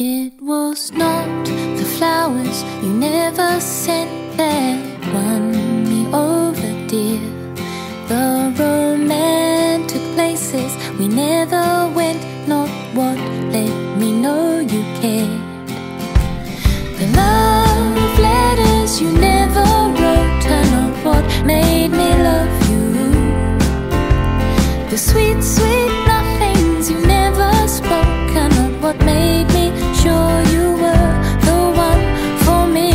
It was not the flowers you never sent that won me over, dear. The romantic places we never went, not what let me know you cared. The love letters you never wrote are not what made me love you. The sweet, sweet nothings you never spoke are not what made me sure you were the one for me.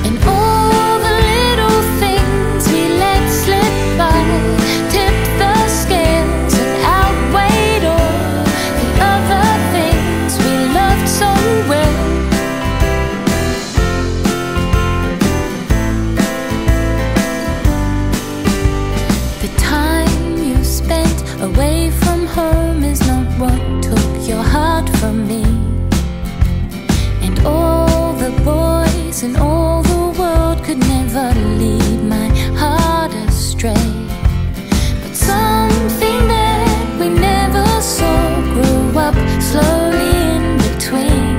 And all the little things we let slip by tipped the scales and outweighed all the other things we loved so well. The time you spent away from home is not what took your heart from me. And all the boys in all the world could never lead my heart astray. But something that we never saw grew up slowly in between.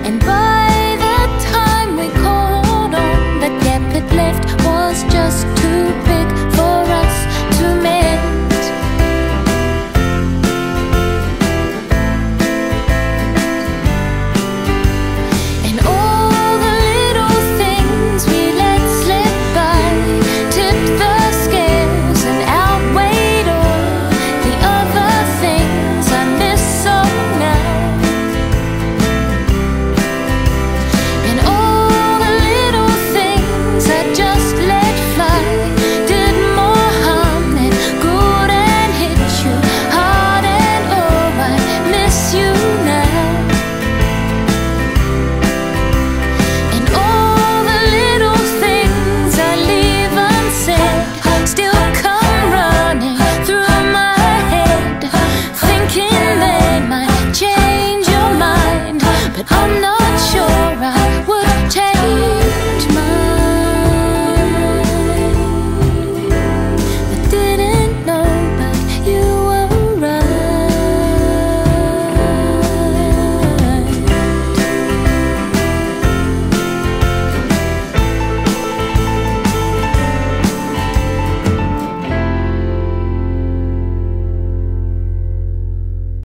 And by the time we caught on, the gap it left was just